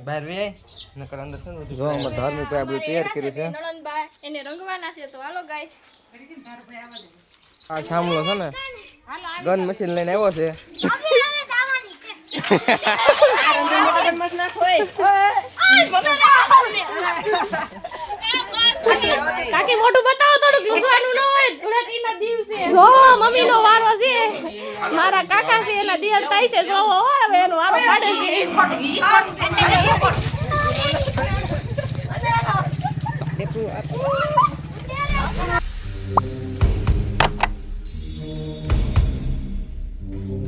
બહાર વે નકર અંદર છે ને જો અમાર ધાર્મિક ભાઈ બધું તૈયાર કર્યું છે નણંદબા એને રંગવાના છે તો હાલો ગાઈસ આ શામલો છે ને ગન મશીન લઈને આવ્યો છે કાકી મોટું બતાવો થોડું લૂસવાનું ન હોય ધૂળેટીના દિવસે જો મમ્મીનો વારો છે મારા કાકા છે એના દિયર થાય છે જો હવે એનો વારો કાઢે છે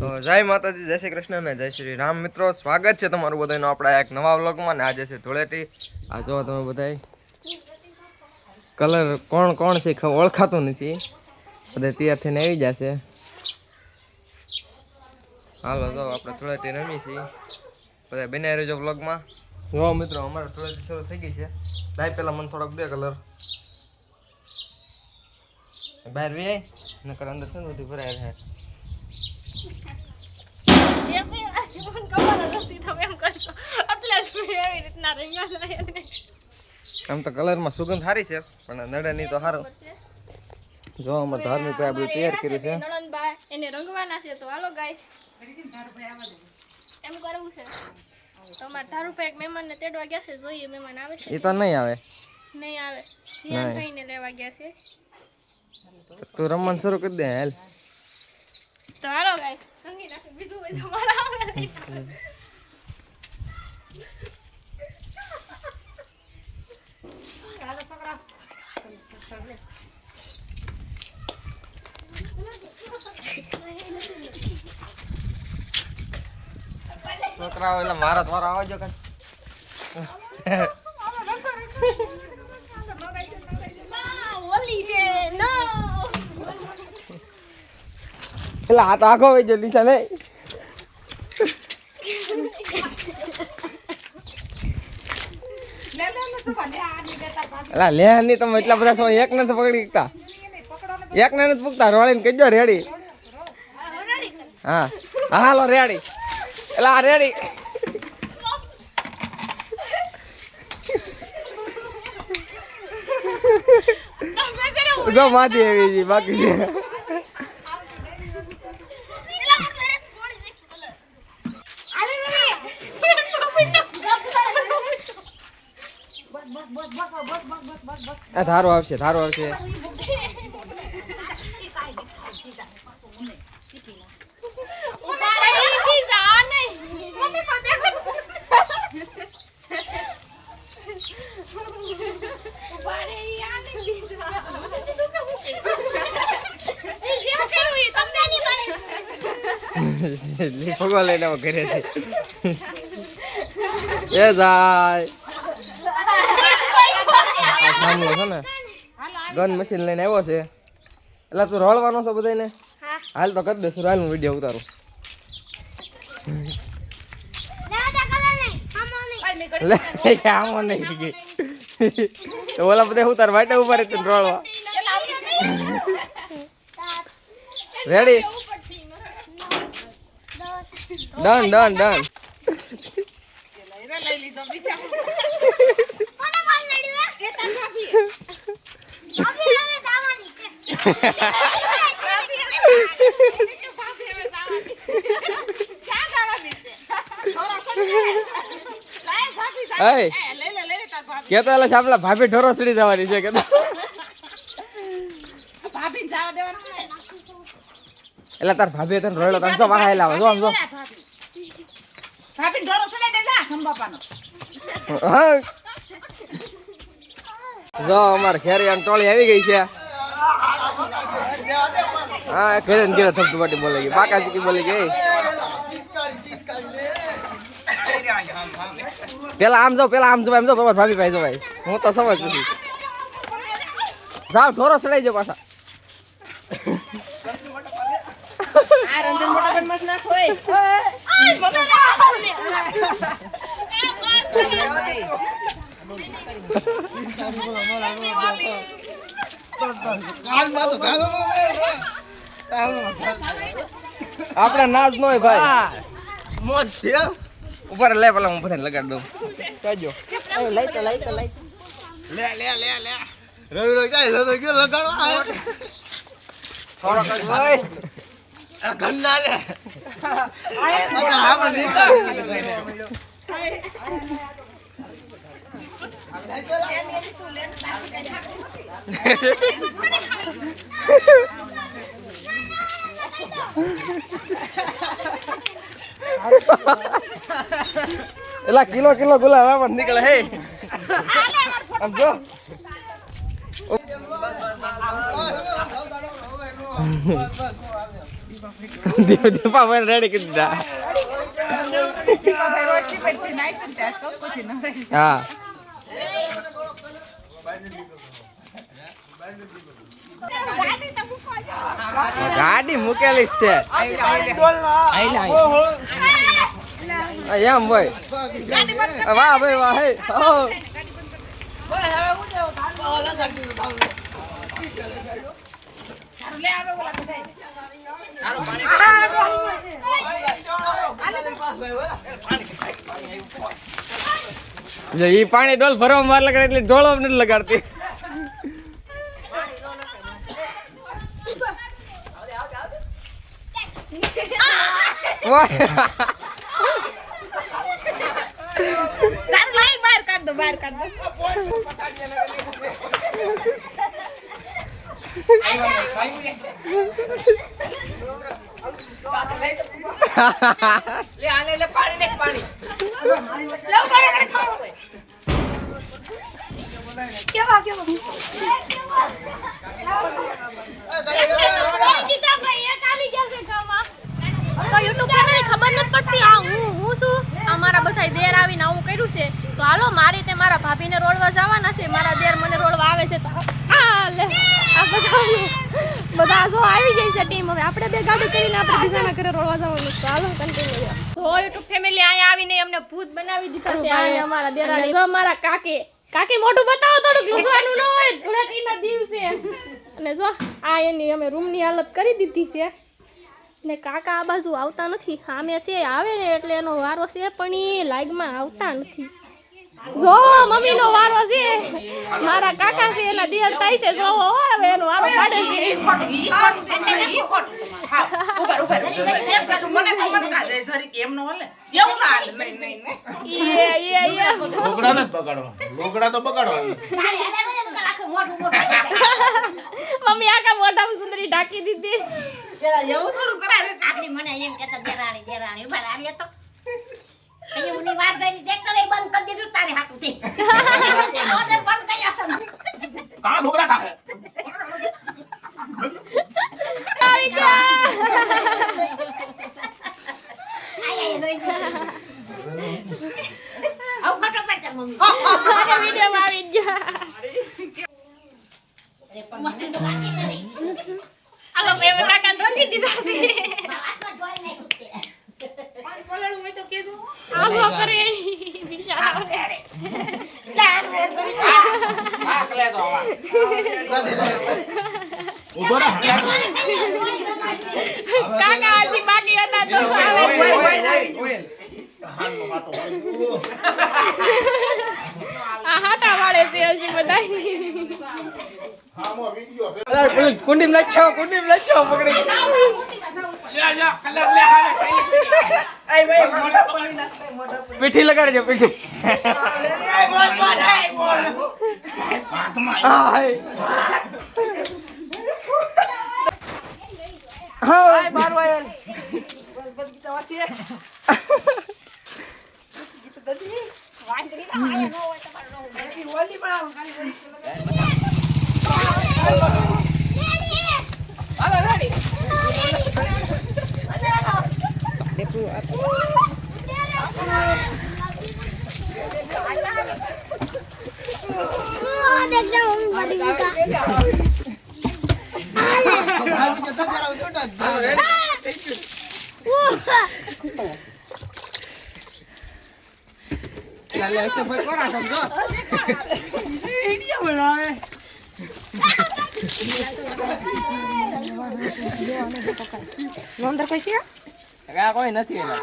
તો જય માતાજી, જય શ્રી કૃષ્ણ ને જય શ્રી રામ. મિત્રો, સ્વાગત છે તમારું બધાનું આપણા એક નવા વ્લોગમાં. ને આજે છે ધૂળેટી. આ જો તમે બધા કલર કોણ કોણ છે ઓળખાતું નથી, બધા તૈયાર થઈને આવી જશે. હાલો જો આપણે ધૂળેટી રમી છીએ, બધા બને રહેજો વ્લોગમાં. જો મિત્રો, અમારે ધૂળેટી શરૂ થઈ ગઈ છે. લાઈ પહેલા મને થોડોક દે કલર. બહાર વે નકર અંદર છે ને બધું ભરાય રહે. આમ તો કલરમાં સુગંધ સારી છે, પણ નડે નહીં તો સારું. જો અમારે ધાર્મિક ભાઈ બધું તૈયાર કર્યું છે. નણંદબા એને રંગવાના છે તો હાલો ગાઈસ એમ કરવું છે. તમાર ધારુભાઈ એક મહેમાનને તેડવા ગયા છે, જોઈએ મહેમાન આવે છે. એ તો નહીં આવે, નહીં આવે, જીયાન થઈને લેવા ગયા છે. તું રમવાનું શરૂ કરી દે હાલ. તો હાલો ગાઈસ સંગી નાખે બીજું હોય તો મારા આવે લઈ હાલો છોકરા છોકરાઓ એટલે મારા દ્વારા આવજો કઈ. ઓલી છે નો એટલે આ તો આખો હોય છે દિશા નહીં. એટલે લે નહીં, તમે એટલા બધા છો, એક નથી પકડી શકતા, એક ને નથી પૂછતા. રોળીને કહેજો રેડી. હા હા હાલો રેડી. એટલે આ રેડી. જો માથી એવી છે બાકી છે. ધારો આવશે, ધારો આવશે. ફગો લઈને ઘરે એ જાય. સામલો છે ને ગન મશીન લઈને આવ્યો છે. એટલે તું રોળવાનો છો બધાને? હાલ તો કરી દઈશું, હાલ હું વિડીયો ઉતારું. આમાં નહીં ગઈ તો ઓલા બધા ઉતાર વાટે ઉભા રહી રોળવા. રેડી? Done done done. કેતો એટલે સાપલા ભાભી ઢોરો ચડી જવાની છે કે એટલે તાર ભાભી તને રોયલો તને વાહ લાવે. જો આમ જો જો અમારે ખેરી ટોળી આવી ગઈ છે. હા ઘરે ને ઘરે થપતું પાટી બોલે ગઈ, બાકા ચીકી બોલી ગઈ. પેલા આમ જો, પેલા આમ જો, એમ જો ભાભી ભાઈ જો ભાઈ, હું તો સમજ નથી. જાવ ઢોરો ચડાઈ જો પાછા. આપણે નાચ ન હોય ભાઈ, મોજ છે. ઉપર લે પેલા હું બધાને લગાડ દઉં કહેજો લઈ તો લે રવિ રોજ જાય તો ગયો લગાડવા થોડો કઈ ભાઈ આ ગન્ના લે આ મને એલા કિલો ગુલાલ આવા નીકળે હે આમ જો દીપા મને રેડી કરી દીધા હા ગાડી મૂકેલી છે એમ ભાઈ વાહ ભાઈ વાહ હે એ પાણી ડોલ ભરવા માર લગાડે એટલે ઢોળો નથી લગાડતી બહાર કાઢ દો લે પાણી કેવા તો યુટ્યુબ ફેમિલી ખબર નથી પડતી આ હું શું આ મારા બધા દેર આવીને આવું કર્યું છે તો હાલો મારી તે મારા ભાભીને રોડવા જવાના છે મારા દેર મને રોડવા આવે છે તો આ લે આ બધા જો આવી ગઈ છે ટીમ હવે આપણે બે ગાડી કરીને આપણે બીજાના ઘરે રોડવા જવાનું છે હાલો કન્ટિન્યુ તો યુટ્યુબ ફેમિલી અહીંયા આવીને અમને ભૂત બનાવી દીધા છે આ અમારા દેરાણી જો મારા કાકી મોઢું બતાવો થોડુંક લૂસવાનું ન હોય ધૂળેટીના દિવસે અને જો આ એની અમે રૂમની હાલત કરી દીધી છે ને કાકા આ બાજુ આવતા નથી સામે છે આવે ને એટલે એનો વારો છે પણ એ લાઈગમાં આવતા નથી જો મમ્મીનો વારો છે મારા કાકા છે એના દિયર થાય છે જો હવે એનો વારો પાડે છે મમ્મી આખા મોઢામાં સુંદરી ઢાંકી દીધી એવું થોડું કરાય આટલી મને એમ કહેતા દેરાણી ઉભા રાણી તો અહીંયા ઉની વાત ગઈ ટ્રેક્ટર એ બંધ કરી દીધું તારે હાટું થી ઓર્ડર બંધ કર્યા છે કા ઢોકરા ટાકે આવી ગયા આવ ફટો પડ મમ્મી વિડિયો માં આવી ગયા અરે પણ મને તો બાકી નથી આલો બે કાકા રોકી દીધા છે આત્મા ડોઈ નહીં ઉઠે પાણી બોલણું હોય તો કેજો આલો કરે બિચારા લાડ રે સરી ભાગ લે તો આવા ઉભો રહો કાકા હજી બાકી હતા તો આવે હાનો માટો આ હાટા વાળે છે હજી બધા હામો વિડિયો અરે પેલી કુંડીમ લચ્છો પકડી લે કલર લે હાલે આય ભાઈ મોટા પાણી નાખે પીઠી લગાડજો પીઠી હા બાર વાયલ બસ ગીતા વાસી ગીતા દદી વાંદરી ના આયા નો હોય તમારો નો હોય ઓલી પણ આવું ખાલી હાલો રેડી નોંદર પૈસા કોઈ નથી એના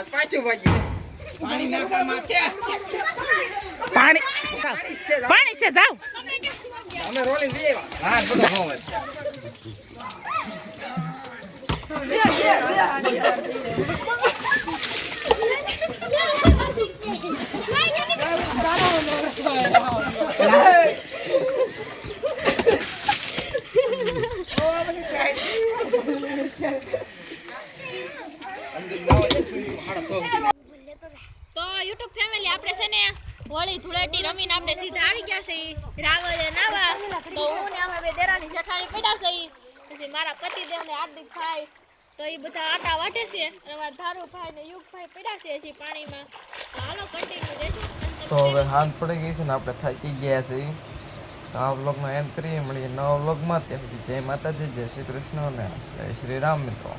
પાછું પાછું પાણી નાખવા માથે પાણી છે જાવ અમે રોલિંગ જઈએ હા બધો હોવે તો યુટ્યુબ ફેમિલી આપણે છે ને હોળી ધૂળેટી રમીને આપણે સીધા આવી ગયા છે રાવલે નાવા તો હું ને અમે બે દેરાની જેઠાણી પડ્યા છે પછી મારા પતિદેવને હાર્દિક ભાઈ તો એ બધા આટા વાટે છે અને અમારા ધારુભાઈ ને યુગભાઈ પડ્યા છે હજી પાણીમાં તો હાલો કન્ટિન્યુ રહેશું તો હવે હાથ પડી ગઈ છે ને આપણે થાકી ગયા છીએ તો આ વ્લોગનો એન્ડ કરીએ મળીએ નવા વ્લોગમાં ત્યાં સુધી જય માતાજી જય શ્રી કૃષ્ણ અને જય શ્રી રામ મિત્રો